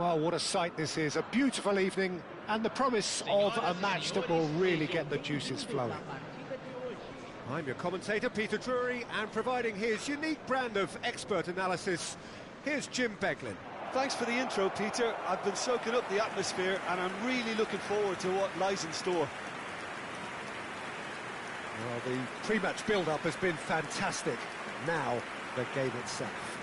Well, what a sight this is. A beautiful evening and the promise of a match that will really get the juices flowing. I'm your commentator, Peter Drury, and providing his unique brand of expert analysis, here's Jim Beglin. Thanks for the intro, Peter. I've been soaking up the atmosphere and I'm really looking forward to what lies in store. Well, the pre-match build-up has been fantastic. Now, the game itself.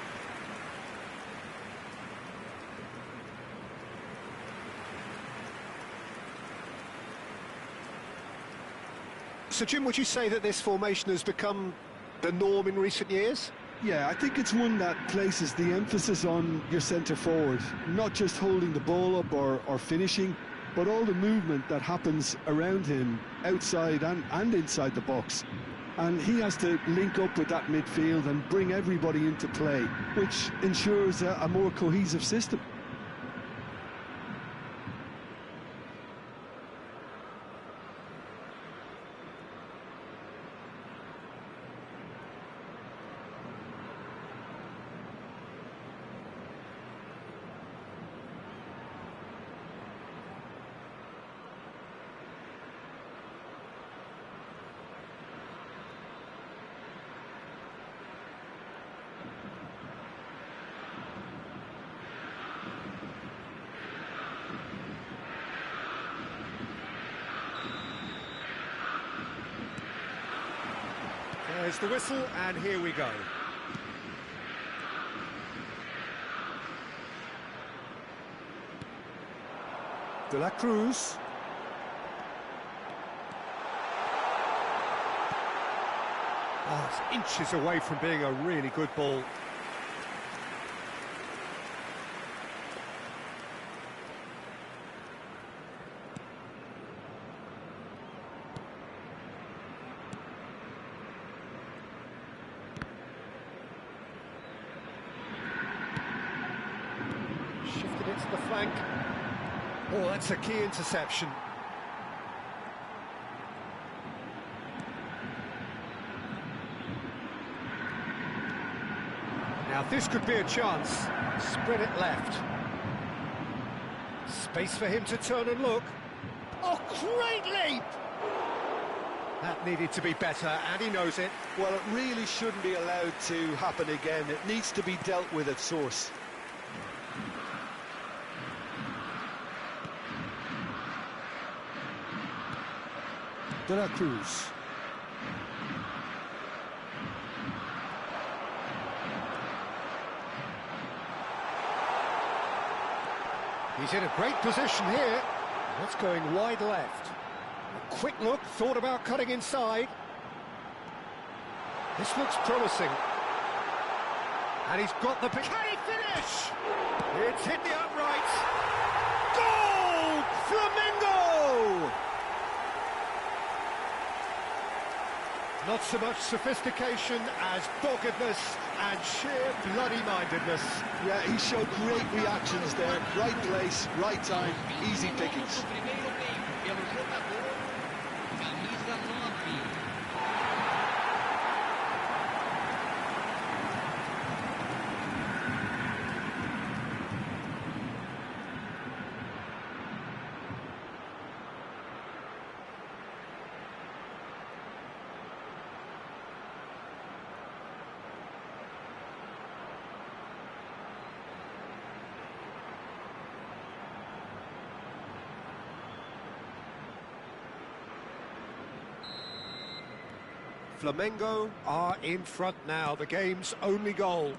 So, Jim, would you say that this formation has become the norm in recent years? Yeah, I think it's one that places the emphasis on your centre-forward, not just holding the ball up or finishing, but all the movement that happens around him, outside and inside the box. And he has to link up with that midfield and bring everybody into play, which ensures a more cohesive system. There's the whistle, and here we go. De la Cruz. Oh, it's inches away from being a really good ball. Shifted it to the flank. Oh, that's a key interception. Now this could be a chance. Spread it left. Space for him to turn and look. Oh, great leap! That needed to be better, and he knows it. Well, it really shouldn't be allowed to happen again. It needs to be dealt with at source. De la Cruz. He's in a great position here. That's going wide left. A quick look, thought about cutting inside. This looks promising. And he's got the... Can he finish? It's hit the uprights. Goal! Flamengo! Not so much sophistication as doggedness and sheer bloody-mindedness. Yeah, he showed great reactions there. Right place, right time, easy pickings. Flamengo are in front now, the game's only goal.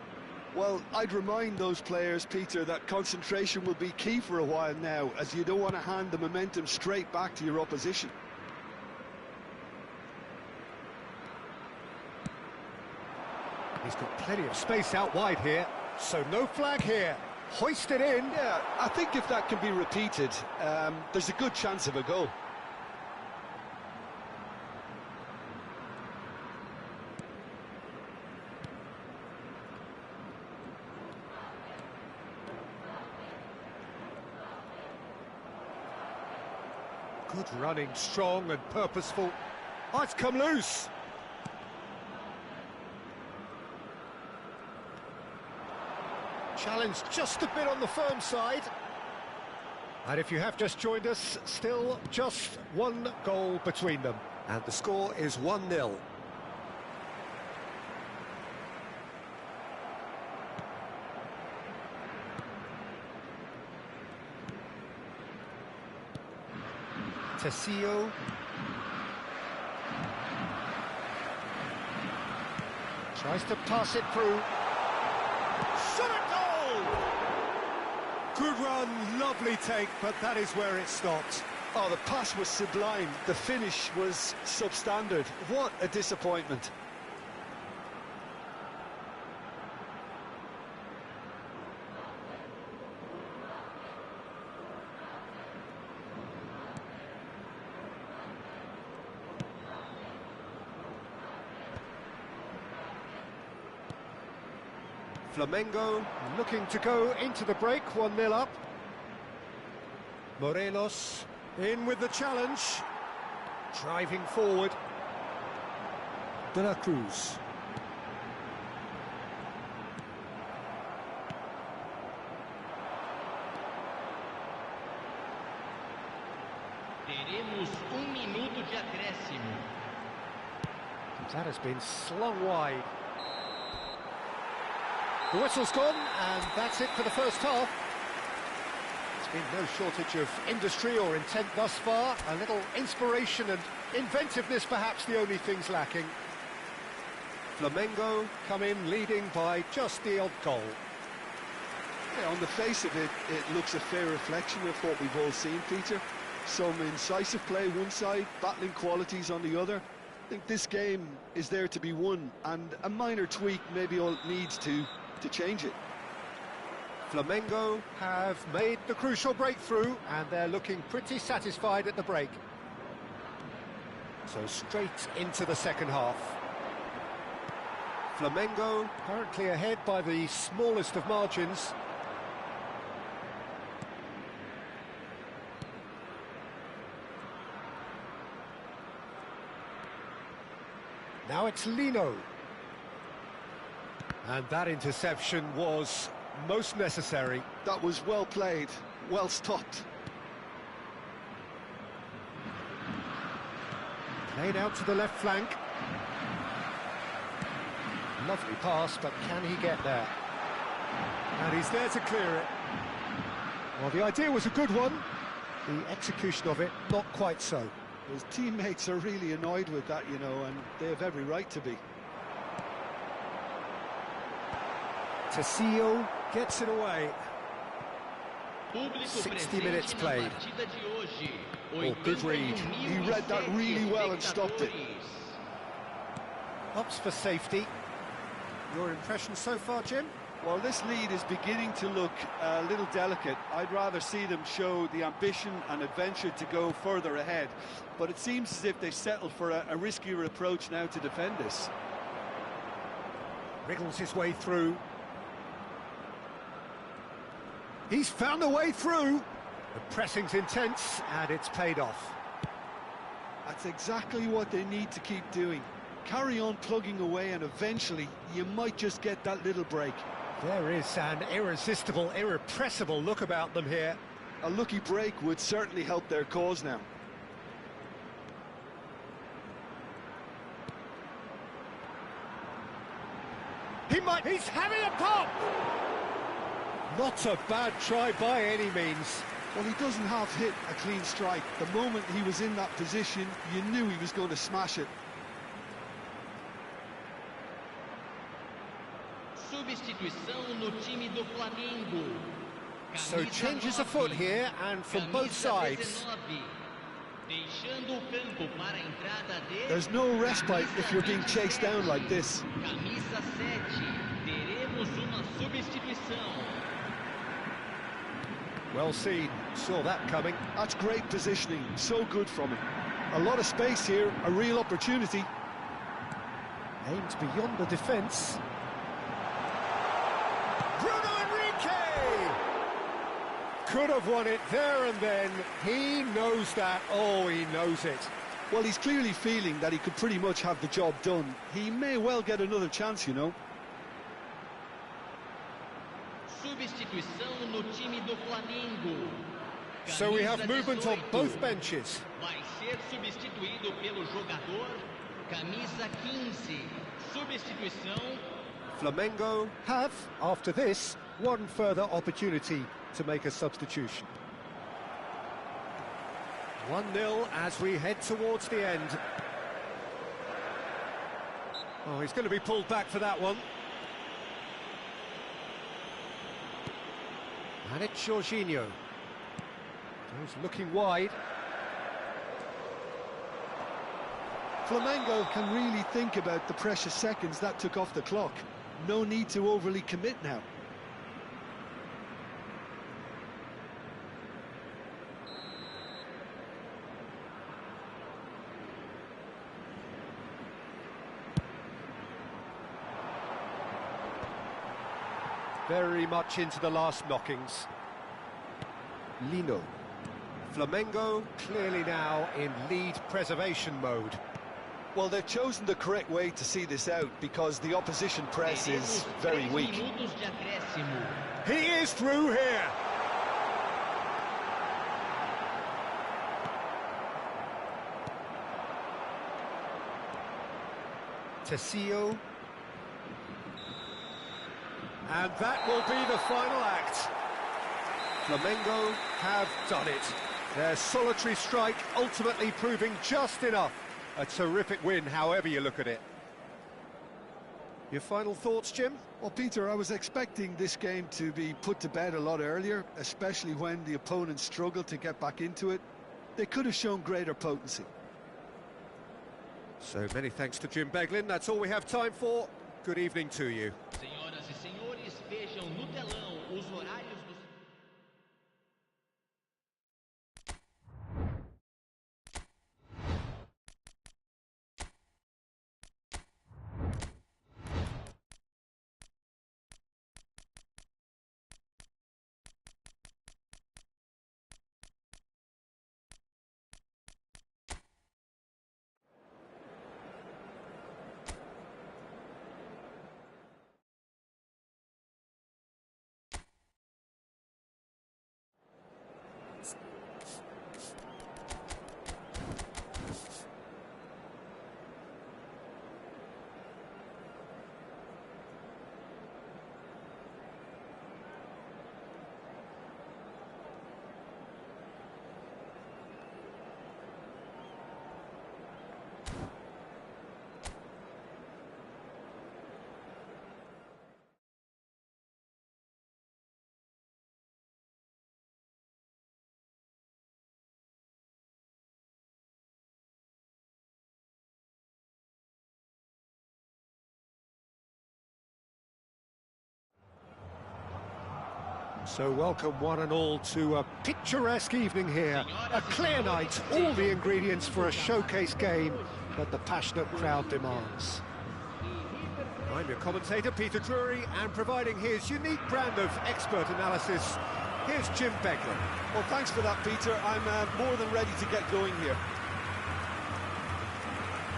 Well, I'd remind those players, Peter, that concentration will be key for a while now, as you don't want to hand the momentum straight back to your opposition. He's got plenty of space out wide here, so no flag here. Hoist it in. Yeah, I think if that can be repeated, there's a good chance of a goal. Good running, strong and purposeful. Oh, it's come loose. Challenge just a bit on the firm side. And if you have just joined us, still just one goal between them. And the score is 1-0. Tessio. Tries to pass it through. Shot at goal! Good run, lovely take, but that is where it stopped. Oh, the pass was sublime. The finish was substandard. What a disappointment. Flamengo looking to go into the break, 1-0 up. Morelos in with the challenge, driving forward. De la Cruz. Teremos minuto de acréscimo. That has been slung wide. The whistle's gone, and that's it for the first half. There's been no shortage of industry or intent thus far. A little inspiration and inventiveness, perhaps the only things lacking. Flamengo come in leading by just the odd goal. Yeah, on the face of it, it looks a fair reflection of what we've all seen, Peter. Some incisive play one side, battling qualities on the other. I think this game is there to be won, and a minor tweak maybe all it needs to change it. Flamengo have made the crucial breakthrough, and they're looking pretty satisfied at the break. So straight into the second half. Flamengo currently ahead by the smallest of margins. Now it's Lino. And that interception was most necessary. That was well played, well stopped. Played out to the left flank. Lovely pass, but can he get there? And he's there to clear it. Well, the idea was a good one. The execution of it, not quite so. His teammates are really annoyed with that, you know, and they have every right to be. Tessio gets it away. 60 minutes played. Oh, good read. He read that really well and stopped it. Opts for safety. Your impression so far, Jim? Well, this lead is beginning to look a little delicate. I'd rather see them show the ambition and adventure to go further ahead. But it seems as if they settle for a riskier approach now to defend this. Wriggles his way through. He's found a way through. The pressing's intense, and it's paid off. That's exactly what they need to keep doing. Carry on plugging away, and eventually you might just get that little break. There is an irresistible, irrepressible look about them here. A lucky break would certainly help their cause now. He's having a pop! Not a bad try by any means. Well, he doesn't have hit a clean strike. The moment he was in that position, you knew he was going to smash it. Substituição no time do Flamengo. So changes afoot here, and from both sides. Deixando o campo para a entrada de... There's no respite if you're being chased down like this. Camisa 7, teremos uma substituição. Well seen, saw that coming. That's great positioning, so good from him. A lot of space here, a real opportunity. Aimed beyond the defence. Bruno Henrique! Could have won it there and then. He knows that. Oh, he knows it. Well, he's clearly feeling that he could pretty much have the job done. He may well get another chance, you know. Substituição no time do Flamengo. So we have movement on both benches. Vai ser substituído pelo jogador camisa 15. Substituição. Flamengo have, after this, one further opportunity to make a substitution. 1-0 as we head towards the end. Oh, he's going to be pulled back for that one. And it's Jorginho. He's looking wide. Flamengo can really think about the precious seconds that took off the clock. No need to overly commit now. Very much into the last knockings. Lino. Flamengo clearly now in lead preservation mode. Well, they've chosen the correct way to see this out because the opposition press is very weak. Minutos de acréscimo. He is through here. Tessio. And that will be the final act. Flamengo have done it. Their solitary strike ultimately proving just enough. A terrific win, however you look at it. Your final thoughts, Jim? Well, Peter, I was expecting this game to be put to bed a lot earlier, especially when the opponent struggled to get back into it. They could have shown greater potency. So many thanks to Jim Beglin. That's all we have time for. Good evening to you. Senhoras e senhores, vejam no telão os horários dos... So welcome one and all to a picturesque evening here. A clear night, all the ingredients for a showcase game that the passionate crowd demands. I'm your commentator, Peter Drury, and providing his unique brand of expert analysis, here's Jim Beglin. Well, thanks for that, Peter. I'm more than ready to get going here.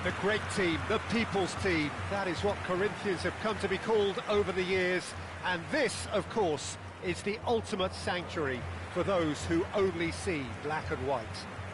The great team, the people's team, that is what Corinthians have come to be called over the years, and this, of course, is the ultimate sanctuary for those who only see black and white.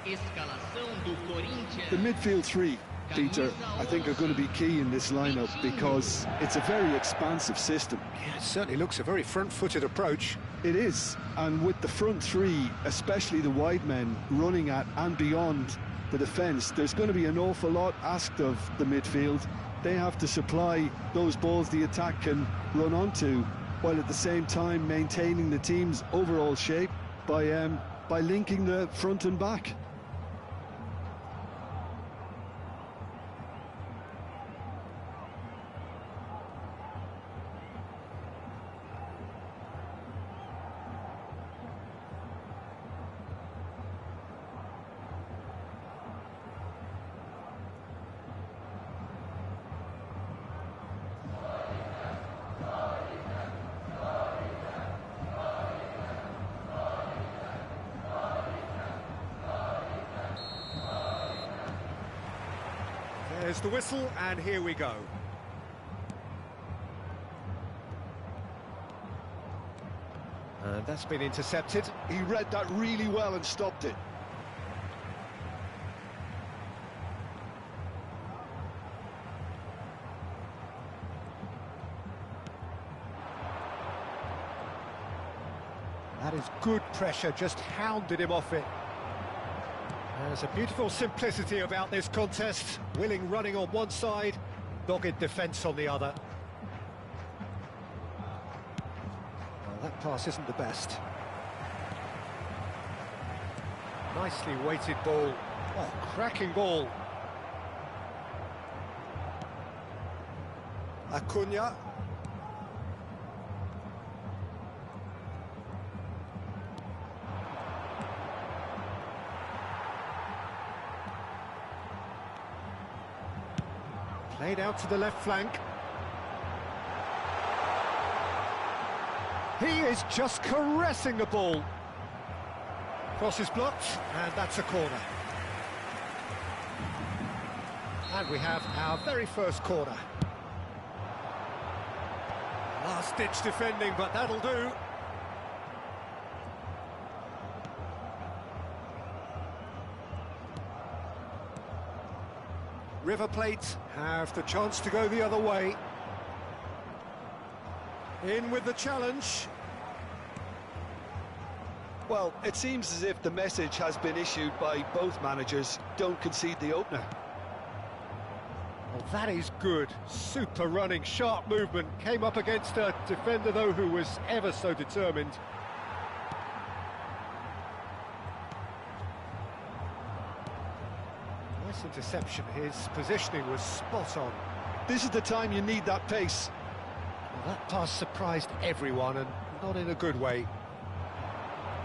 Escalação do Corinthians. The midfield three, Peter, I think are going to be key in this lineup because it's a very expansive system. Yeah, it certainly looks a very front-footed approach. It is, and with the front three, especially the wide men running at and beyond the defence, there's going to be an awful lot asked of the midfield. They have to supply those balls the attack can run onto, while at the same time maintaining the team's overall shape by linking the front and back. There's the whistle, and here we go. And That's been intercepted. He read that really well and stopped it. That is good pressure, just hounded him off it. There's a beautiful simplicity about this contest. Willing running on one side, dogged defence on the other. Well, that pass isn't the best. Nicely weighted ball. Oh, cracking ball. Acuna. Played out to the left flank. He is just caressing the ball. Cross is blocked, and that's a corner. And we have our very first corner. Last-ditch defending, but that'll do. River Plate have the chance to go the other way. In with the challenge. Well, it seems as if the message has been issued by both managers: don't concede the opener. Well, that is good. Super running, sharp movement. Came up against a defender, though, who was ever so determined. Nice interception. His positioning was spot on. This is the time you need that pace. Well, that pass surprised everyone, and not in a good way.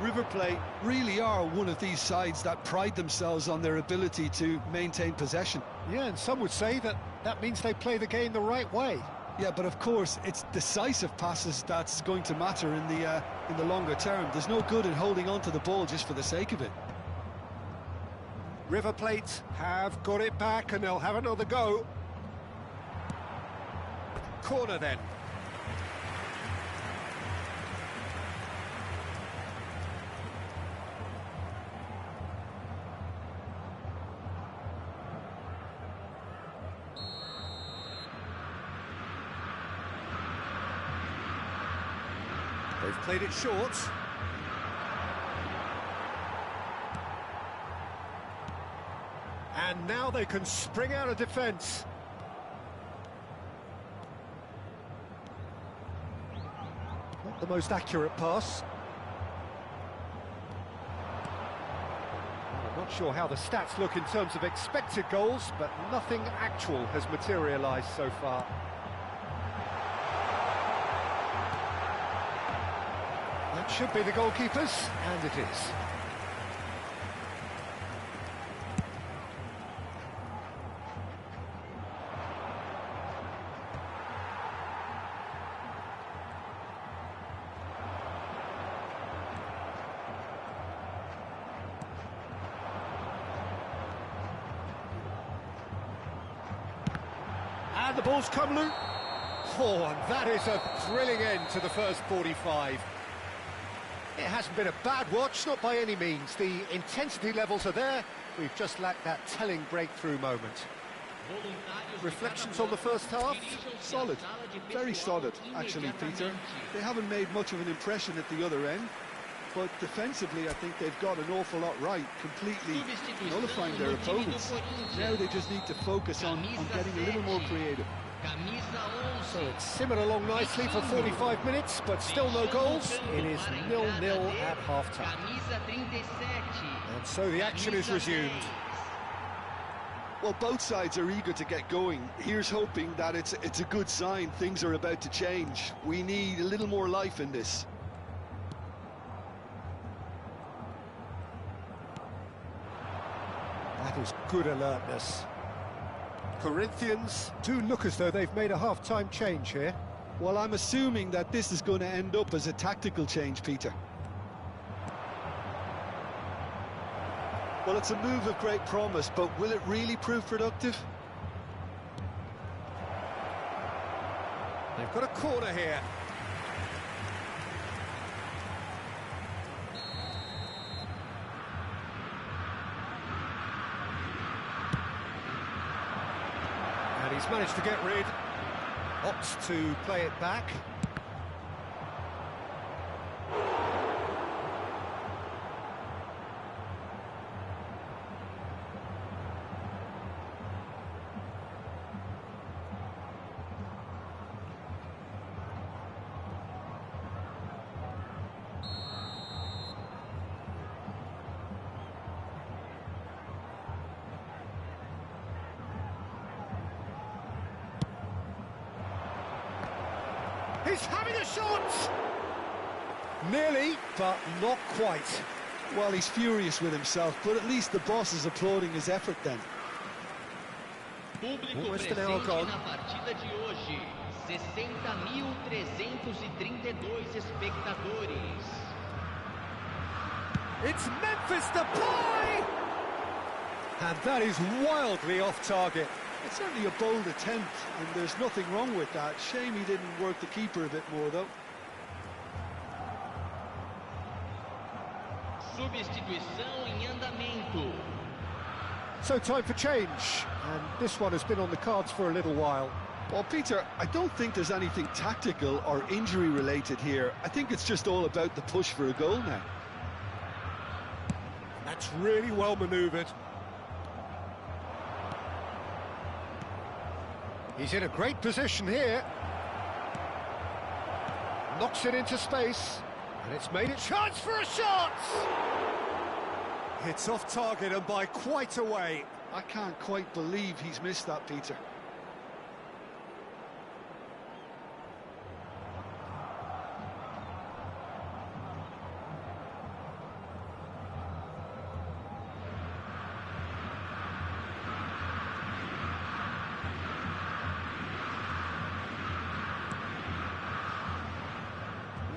River Plate really are one of these sides that pride themselves on their ability to maintain possession. Yeah, and some would say that that means they play the game the right way. Yeah, but of course, it's decisive passes that's going to matter in the longer term. There's no good in holding on to the ball just for the sake of it. River Plate have got it back, and they'll have another go. Corner then. They've played it short. And now they can spring out of defence. Not the most accurate pass. I'm not sure how the stats look in terms of expected goals, but nothing actual has materialised so far. That should be the goalkeepers, and it is. And the ball's come loose. Oh, and that is a thrilling end to the first 45. It hasn't been a bad watch, not by any means. The intensity levels are there. We've just lacked that telling breakthrough moment. Reflections on the first half? Solid, very solid, actually, Peter. They haven't made much of an impression at the other end, but defensively, I think they've got an awful lot right, completely nullifying their opponents. Now they just need to focus on getting a little more creative. So it's simmered along nicely for 45 minutes, but still no goals. It is 0-0 at half-time. And so the action is resumed. Well, both sides are eager to get going. Here's hoping that it's a good sign. Things are about to change. We need a little more life in this. That is good alertness. Corinthians do look as though they've made a half-time change here. Well, I'm assuming that this is going to end up as a tactical change, Peter. Well, it's a move of great promise, but will it really prove productive? They've got a corner here. He's managed to get rid. Opts to play it back. He's having a shot! Nearly, but not quite. Well, he's furious with himself, but at least the boss is applauding his effort then. Público Almost an presente hour gone. na partida de hoje, 60.332 espectadores. It's Memphis Depay! And that is wildly off target. It's certainly a bold attempt, and there's nothing wrong with that. Shame he didn't work the keeper a bit more, though. Substituição em andamento. So time for change, and this one has been on the cards for a little while. Well, Peter, I don't think there's anything tactical or injury-related here. I think it's just all about the push for a goal now. That's really well manoeuvred. He's in a great position here. Knocks it into space, and it's made it chance for a shot! It's off target and by quite a way. I can't quite believe he's missed that, Peter.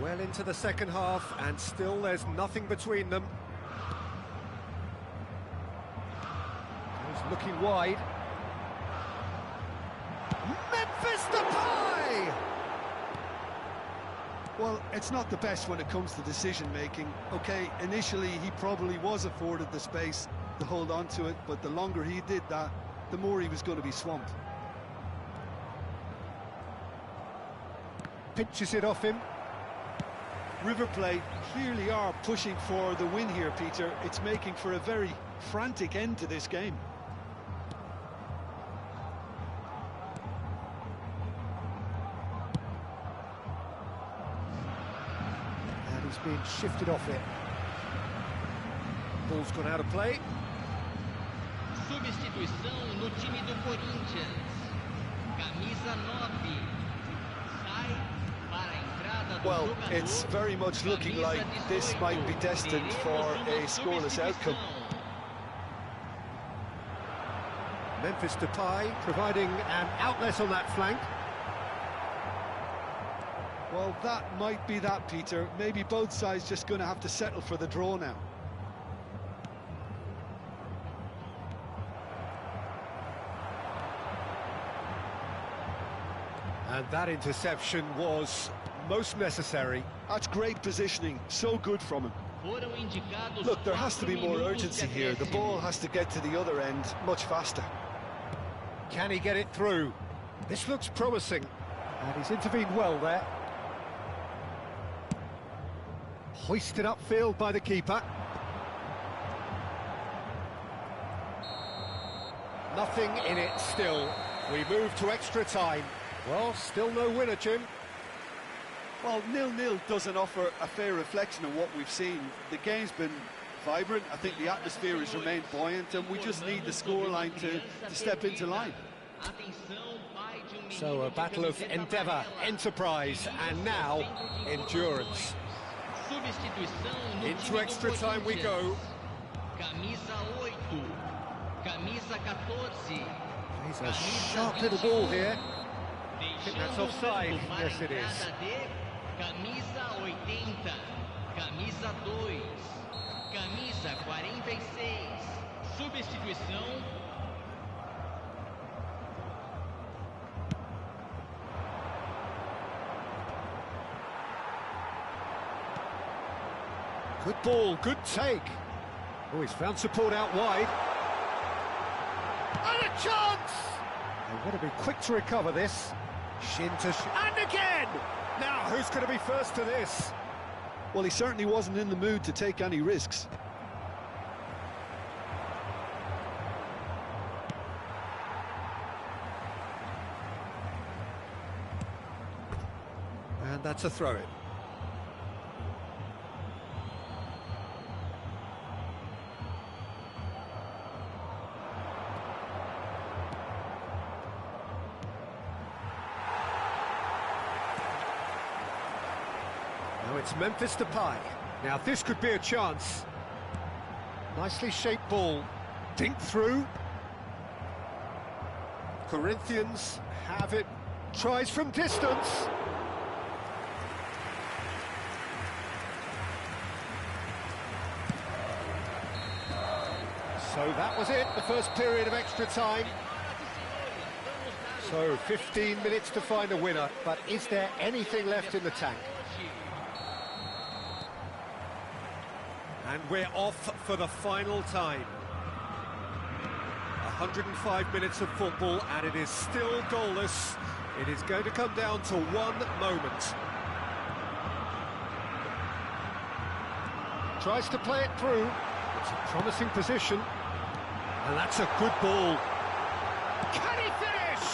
Well into the second half, and still there's nothing between them. He's looking wide. Memphis Depay! Well, it's not the best when it comes to decision-making. OK, initially he probably was afforded the space to hold on to it, but the longer he did that, the more he was going to be swamped. Pinches it off him. River Plate clearly are pushing for the win here, Peter. It's making for a very frantic end to this game. And he's being shifted off it. Ball's gone out of play. Substituição no time do Corinthians. Camisa 9. Sai para a entrada do Well, jogador. it's very much looking like this might be destined for a scoreless outcome. Memphis Depay providing an outlet on that flank. Well, that might be that, Peter. Maybe both sides just going to have to settle for the draw now. And that interception was most necessary. That's great positioning, so good from him. Foram indicados Look, there has to be 4 more minutos urgency de here. The acréscimo. ball has to get to the other end much faster. Can he get it through? This looks promising. And he's intervened well there. Hoisted upfield by the keeper. Nothing in it still. We move to extra time. Well, still no winner, Jim. Well, 0-0 doesn't offer a fair reflection of what we've seen. The game's been vibrant. I think the atmosphere has remained buoyant, and we just need the scoreline to step into line. So a battle of endeavour, enterprise, and now endurance. Into extra time we go. Camisa 8. Camisa 14. He's a sharp little ball here. I think that's offside. Yes, it is. Camisa 80. Camisa 2. Camisa 46. Substituição. Good ball, good take. Oh, he's found support out wide. And a chance! They've got to be quick to recover this. Shin to and again! Now, who's going to be first to this? Well, he certainly wasn't in the mood to take any risks. And that's a throw-in. Now it's Memphis Depay. Now this could be a chance. Nicely shaped ball. Dink through. Corinthians have it. Tries from distance. So that was it, the first period of extra time. So 15 minutes to find a winner, but is there anything left in the tank? And we're off for the final time. 105 minutes of football, and it is still goalless. It is going to come down to one moment. Tries to play it through. It's a promising position. And that's a good ball. Can he finish?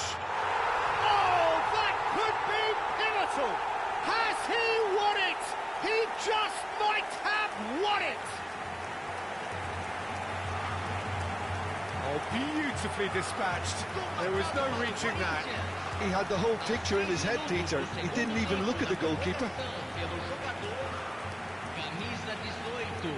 Oh, that could be pivotal. Has he won it? He just might have won it. Oh, beautifully dispatched. There was no reaching that. He had the whole picture in his head, Peter. He didn't even look at the goalkeeper. Camisa 18.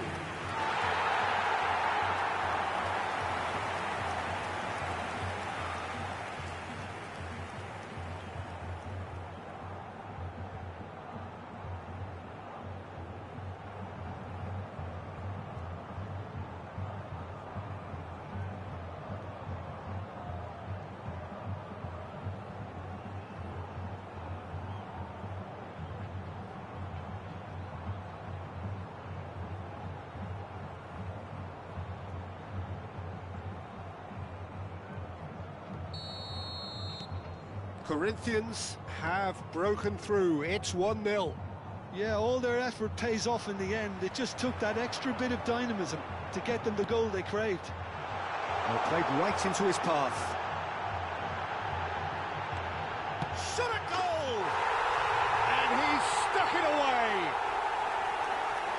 Corinthians have broken through. It's 1-0. Yeah, all their effort pays off in the end. It just took that extra bit of dynamism to get them the goal they craved. Well, played right into his path. Shot at goal! And he's stuck it away.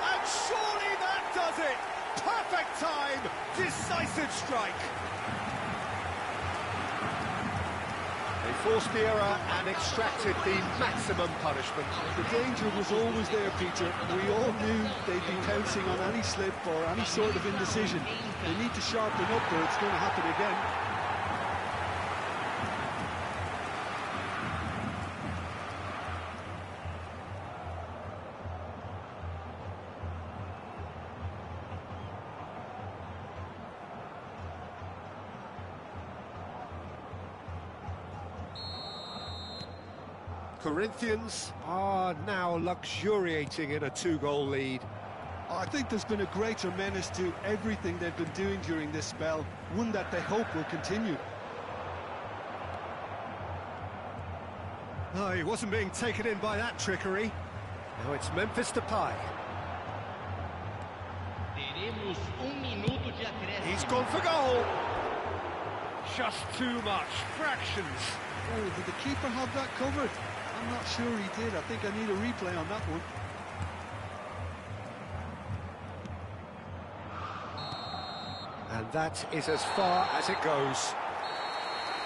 And surely that does it. Perfect time, decisive strike. They forced the error and extracted the maximum punishment. The danger was always there, Peter. We all knew they'd be pouncing on any slip or any sort of indecision. They need to sharpen up or it's going to happen again. Corinthians are now luxuriating in a 2-goal lead. I think there's been a greater menace to everything they've been doing during this spell, one that they hope will continue. No, he wasn't being taken in by that trickery. Now it's Memphis Depay. He's gone for goal. Just too much, fractions. Oh, did the keeper have that covered? I'm not sure he did. I think I need a replay on that one. And that is as far as it goes.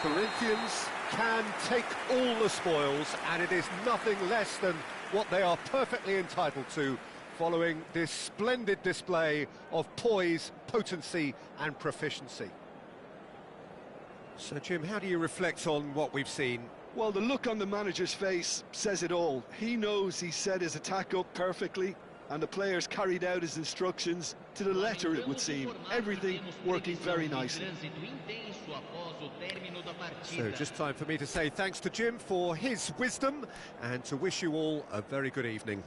Corinthians can take all the spoils, and it is nothing less than what they are perfectly entitled to, following this splendid display of poise, potency and proficiency. So, Jim, how do you reflect on what we've seen? Well, the look on the manager's face says it all. He knows he set his attack up perfectly, and the players carried out his instructions to the letter, it would seem. Everything working very nicely. So just time for me to say thanks to Jim for his wisdom and to wish you all a very good evening.